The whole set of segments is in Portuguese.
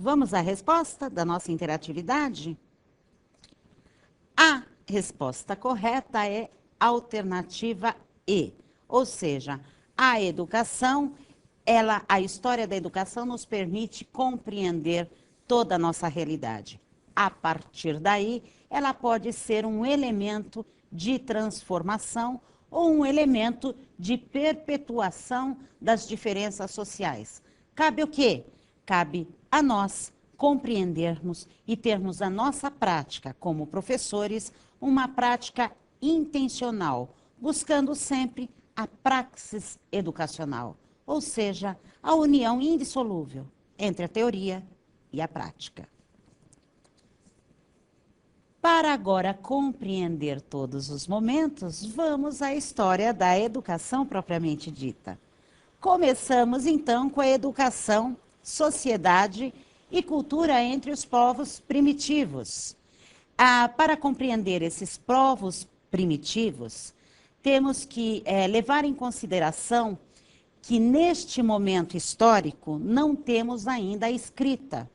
Vamos à resposta da nossa interatividade? A resposta correta é alternativa E, ou seja, a educação, a história da educação nos permite compreender toda a nossa realidade. A partir daí, ela pode ser um elemento de transformação ou um elemento de perpetuação das diferenças sociais. Cabe o quê? Cabe a nós compreendermos e termos a nossa prática como professores, uma prática intencional, buscando sempre a praxis educacional, ou seja, a união indissolúvel entre a teoria e a prática. Para agora compreender todos os momentos, vamos à história da educação propriamente dita. Começamos então com a educação, sociedade e cultura entre os povos primitivos. Para compreender esses povos primitivos, temos que levar em consideração que neste momento histórico não temos ainda a escrita.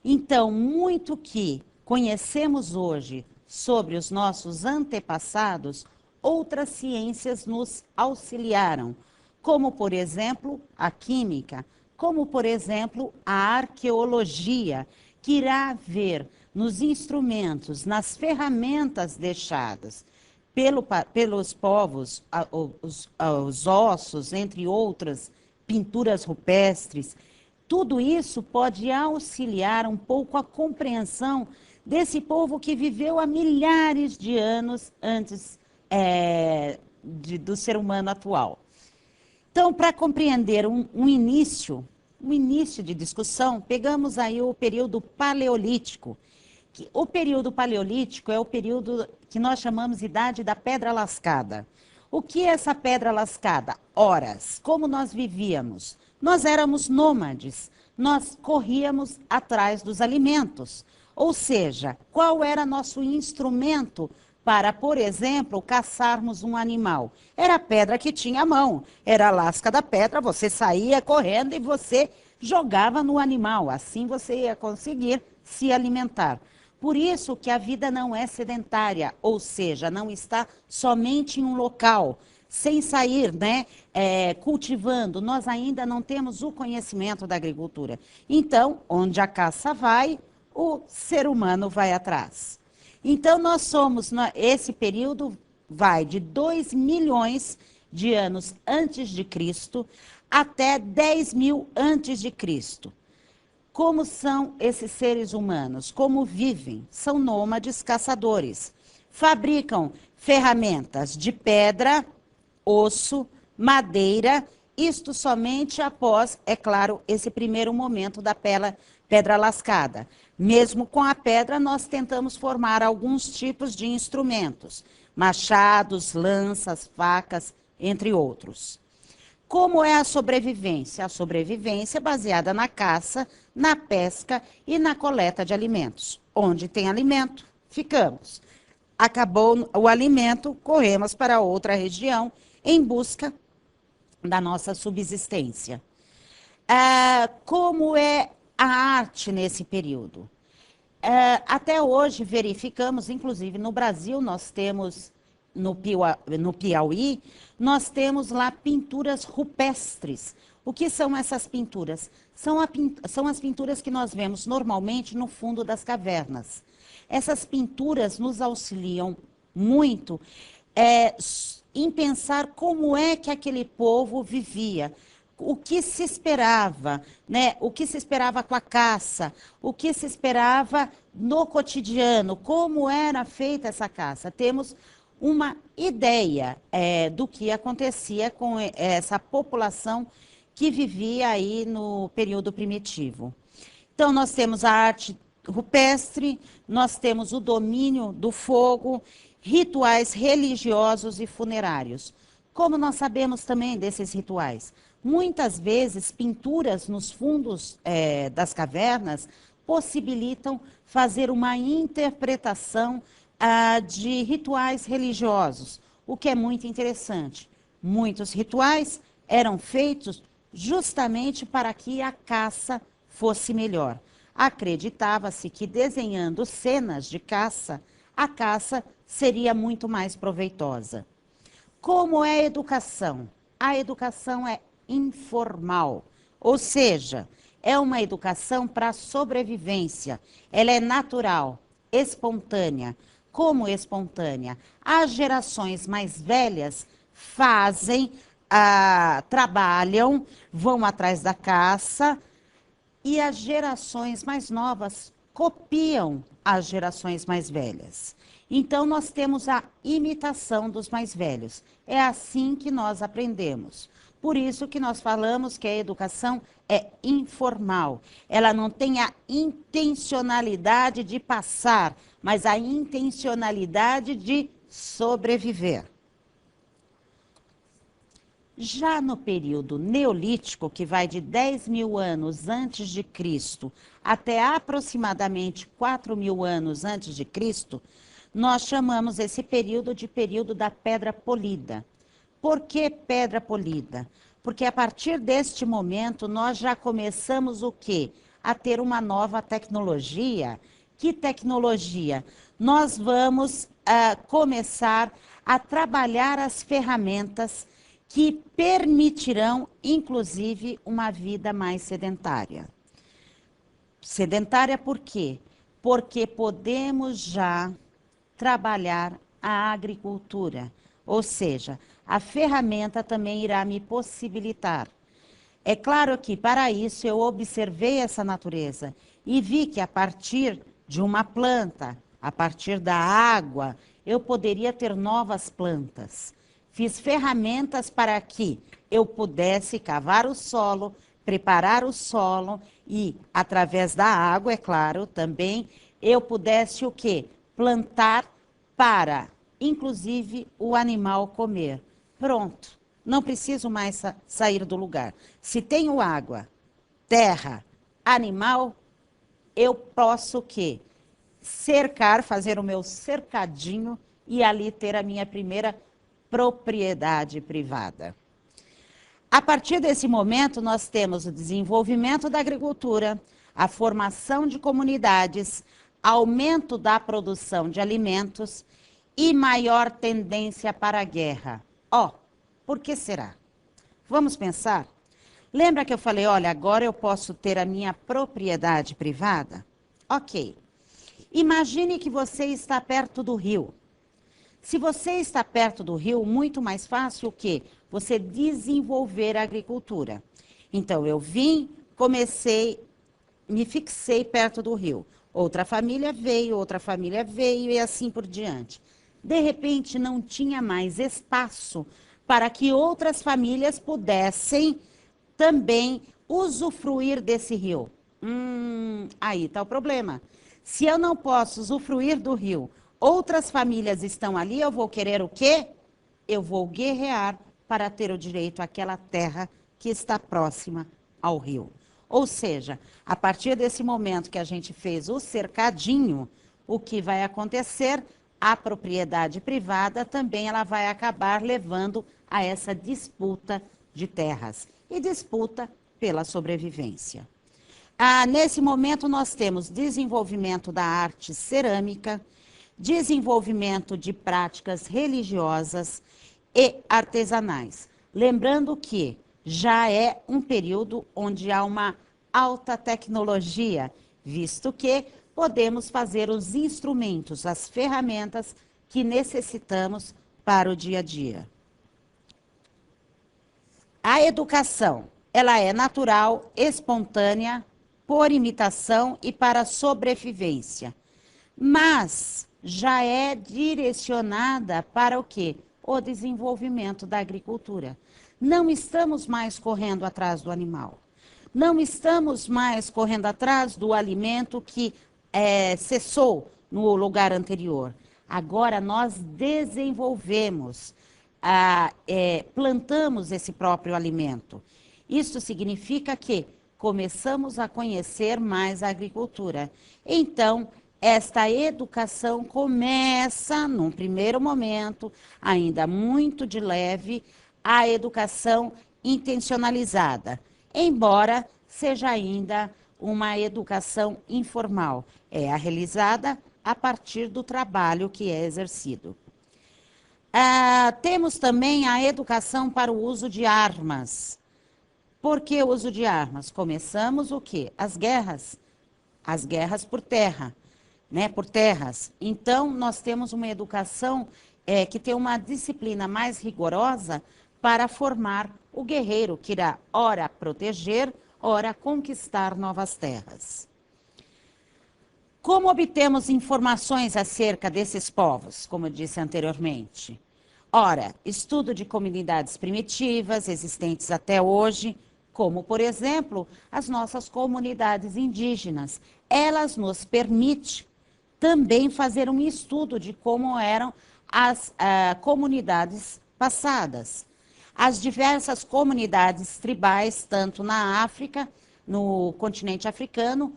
Então, muito que conhecemos hoje sobre os nossos antepassados, outras ciências nos auxiliaram, como, por exemplo, a química, como, por exemplo, a arqueologia, que irá ver nos instrumentos, nas ferramentas deixadas pelos povos, os ossos, entre outras pinturas rupestres. Tudo isso pode auxiliar um pouco a compreensão desse povo que viveu há milhares de anos antes do ser humano atual. Então, para compreender um início de discussão, pegamos aí o período paleolítico. O período paleolítico é o período que nós chamamos de Idade da Pedra Lascada. O que é essa pedra lascada? Horas. Como nós vivíamos? Nós éramos nômades, nós corríamos atrás dos alimentos. Ou seja, qual era nosso instrumento para, por exemplo, caçarmos um animal? Era a pedra que tinha à mão, era a lasca da pedra, você saía correndo e você jogava no animal, assim você ia conseguir se alimentar. Por isso que a vida não é sedentária, ou seja, não está somente em um local, sem sair, cultivando. Nós ainda não temos o conhecimento da agricultura. Então, onde a caça vai, o ser humano vai atrás. Então, nós somos, esse período vai de 2 milhões de anos antes de Cristo até 10 mil antes de Cristo. Como são esses seres humanos? Como vivem? São nômades caçadores. Fabricam ferramentas de pedra, osso, madeira, isto somente após, é claro, esse primeiro momento da pedra lascada. Mesmo com a pedra, nós tentamos formar alguns tipos de instrumentos, machados, lanças, facas, entre outros. Como é a sobrevivência? A sobrevivência é baseada na caça, na pesca e na coleta de alimentos. Onde tem alimento, ficamos. Acabou o alimento, corremos para outra região em busca da nossa subsistência. Como é a arte nesse período? Até hoje verificamos, inclusive no Brasil, nós temos, no Piauí, nós temos lá pinturas rupestres. O que são essas pinturas? São as pinturas que nós vemos normalmente no fundo das cavernas. Essas pinturas nos auxiliam muito em pensar como é que aquele povo vivia, o que se esperava, o que se esperava com a caça, o que se esperava no cotidiano, como era feita essa caça. Temos uma ideia do que acontecia com essa população que vivia aí no período primitivo. Então, nós temos a arte rupestre, nós temos o domínio do fogo, rituais religiosos e funerários. Como nós sabemos também desses rituais? Muitas vezes, pinturas nos fundos das cavernas possibilitam fazer uma interpretação de rituais religiosos, o que é muito interessante. Muitos rituais eram feitos justamente para que a caça fosse melhor. Acreditava-se que desenhando cenas de caça, a caça seria muito mais proveitosa. Como é a educação? A educação é informal, ou seja, é uma educação para sobrevivência. Ela é natural, espontânea. Como espontânea? As gerações mais velhas fazem, trabalham, vão atrás da caça, e as gerações mais novas copiam as gerações mais velhas. Então, nós temos a imitação dos mais velhos. É assim que nós aprendemos. Por isso que nós falamos que a educação é informal. Ela não tem a intencionalidade de passar, mas a intencionalidade de sobreviver. Já no período neolítico, que vai de 10.000 anos antes de Cristo até aproximadamente 4.000 anos antes de Cristo, nós chamamos esse período de período da pedra polida. Por que pedra polida? Porque a partir deste momento nós já começamos o quê? A ter uma nova tecnologia. Que tecnologia? Nós vamos começar a trabalhar as ferramentas que permitirão, inclusive, uma vida mais sedentária. Sedentária por quê? Porque podemos já trabalhar a agricultura, ou seja, a ferramenta também irá me possibilitar. É claro que, para isso, eu observei essa natureza e vi que, a partir de uma planta, a partir da água, eu poderia ter novas plantas. Fiz ferramentas para que eu pudesse cavar o solo, preparar o solo e, através da água, é claro, também, eu pudesse o quê? Plantar para, inclusive, o animal comer. Pronto, não preciso mais sair do lugar. Se tenho água, terra, animal, eu posso o quê? Cercar, fazer o meu cercadinho e ali ter a minha primeira propriedade privada. A partir desse momento, nós temos o desenvolvimento da agricultura, a formação de comunidades, aumento da produção de alimentos e maior tendência para a guerra. Por que será? Vamos pensar? Lembra que eu falei, olha, agora eu posso ter a minha propriedade privada? Ok. Imagine que você está perto do rio. Se você está perto do rio, muito mais fácil o quê? Você desenvolver a agricultura. Então, eu vim, comecei, me fixei perto do rio. Outra família veio e assim por diante. De repente, não tinha mais espaço para que outras famílias pudessem também usufruir desse rio. Aí está o problema. Se eu não posso usufruir do rio, outras famílias estão ali, eu vou querer o quê? Eu vou guerrear para ter o direito àquela terra que está próxima ao rio. Ou seja, a partir desse momento que a gente fez o cercadinho, o que vai acontecer? A propriedade privada também ela vai acabar levando a essa disputa de terras e disputa pela sobrevivência. Nesse momento nós temos desenvolvimento da arte cerâmica, desenvolvimento de práticas religiosas e artesanais. Lembrando que já é um período onde há uma alta tecnologia, visto que podemos fazer os instrumentos, as ferramentas que necessitamos para o dia a dia. A educação, ela é natural, espontânea, por imitação e para sobrevivência. Mas já é direcionada para o quê? O desenvolvimento da agricultura. Não estamos mais correndo atrás do animal. Não estamos mais correndo atrás do alimento que cessou no lugar anterior. Agora nós desenvolvemos, plantamos esse próprio alimento. Isso significa que começamos a conhecer mais a agricultura. Então, esta educação começa, num primeiro momento, ainda muito de leve, a educação intencionalizada, embora seja ainda uma educação informal, é a realizada a partir do trabalho que é exercido. Temos também a educação para o uso de armas. Por que o uso de armas? Começamos o quê? As guerras por terra, né? Por terras. Então, nós temos uma educação que tem uma disciplina mais rigorosa para formar o guerreiro, que irá, ora, proteger, ora, conquistar novas terras. Como obtemos informações acerca desses povos, como eu disse anteriormente? Ora, estudo de comunidades primitivas existentes até hoje, como, por exemplo, as nossas comunidades indígenas. Elas nos permitem também fazer um estudo de como eram as comunidades passadas. As diversas comunidades tribais, tanto na África, no continente africano,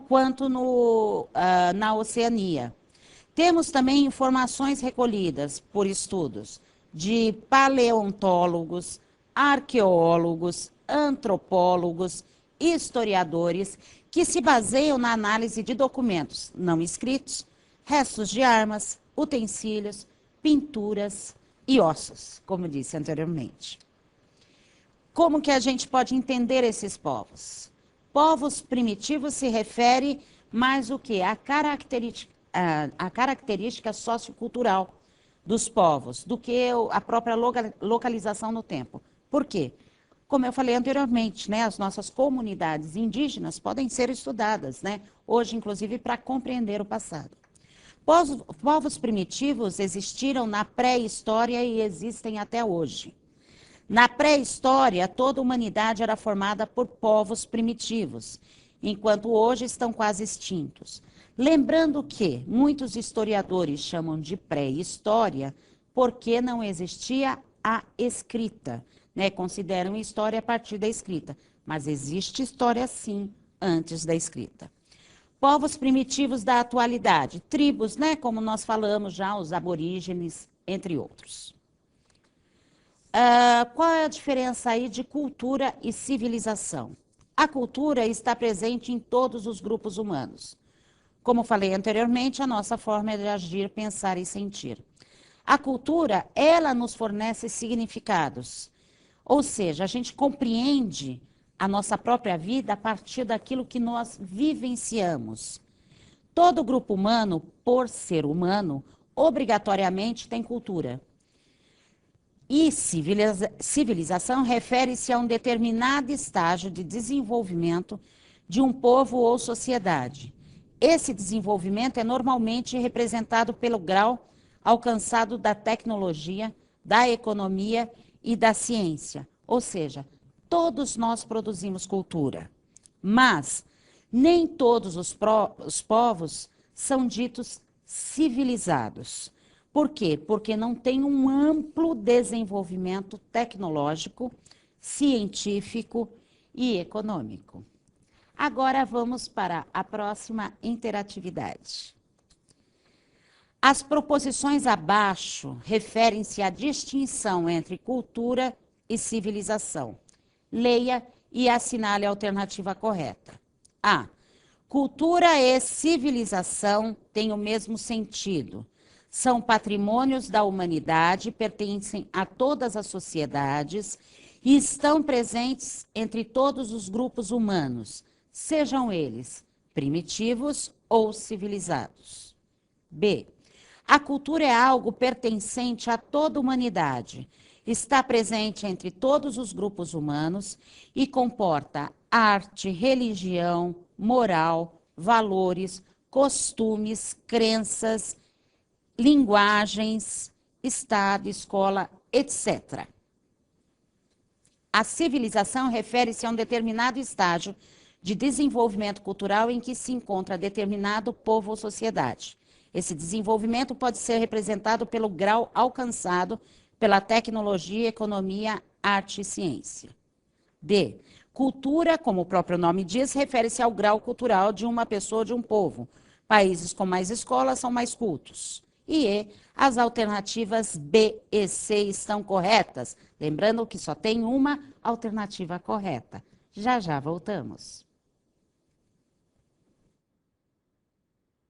quanto na Oceania. Temos também informações recolhidas por estudos de paleontólogos, arqueólogos, antropólogos, historiadores, que se baseiam na análise de documentos não escritos, restos de armas, utensílios, pinturas e ossos, como disse anteriormente. Como que a gente pode entender esses povos? Povos primitivos se refere mais o que? A característica sociocultural dos povos, do que a própria localização no tempo. Por quê? Como eu falei anteriormente, né, as nossas comunidades indígenas podem ser estudadas, né, hoje, inclusive, para compreender o passado. Povos primitivos existiram na pré-história e existem até hoje. Na pré-história, toda a humanidade era formada por povos primitivos, enquanto hoje estão quase extintos. Lembrando que muitos historiadores chamam de pré-história porque não existia a escrita, né? Consideram história a partir da escrita, mas existe história sim antes da escrita. Povos primitivos da atualidade, tribos, né? Como nós falamos já, os aborígenes, entre outros. Qual é a diferença aí de cultura e civilização? A cultura está presente em todos os grupos humanos. Como falei anteriormente, a nossa forma é de agir, pensar e sentir. A cultura, ela nos fornece significados. Ou seja, a gente compreende a nossa própria vida a partir daquilo que nós vivenciamos. Todo grupo humano, por ser humano, obrigatoriamente tem cultura. E civilização refere-se a um determinado estágio de desenvolvimento de um povo ou sociedade. Esse desenvolvimento é normalmente representado pelo grau alcançado da tecnologia, da economia e da ciência. Ou seja, todos nós produzimos cultura, mas nem todos os povos são ditos civilizados. Por quê? Porque não tem um amplo desenvolvimento tecnológico, científico e econômico. Agora vamos para a próxima interatividade. As proposições abaixo referem-se à distinção entre cultura e civilização. Leia e assinale a alternativa correta. A. Cultura e civilização têm o mesmo sentido. São patrimônios da humanidade, pertencem a todas as sociedades e estão presentes entre todos os grupos humanos, sejam eles primitivos ou civilizados. B. A cultura é algo pertencente a toda a humanidade, está presente entre todos os grupos humanos e comporta arte, religião, moral, valores, costumes, crenças, linguagens, estado, escola, etc. A civilização refere-se a um determinado estágio de desenvolvimento cultural em que se encontra determinado povo ou sociedade. Esse desenvolvimento pode ser representado pelo grau alcançado pela tecnologia, economia, arte e ciência. D. Cultura, como o próprio nome diz, refere-se ao grau cultural de uma pessoa ou de um povo. Países com mais escolas são mais cultos. E E, as alternativas B e C estão corretas. Lembrando que só tem uma alternativa correta. Já já voltamos.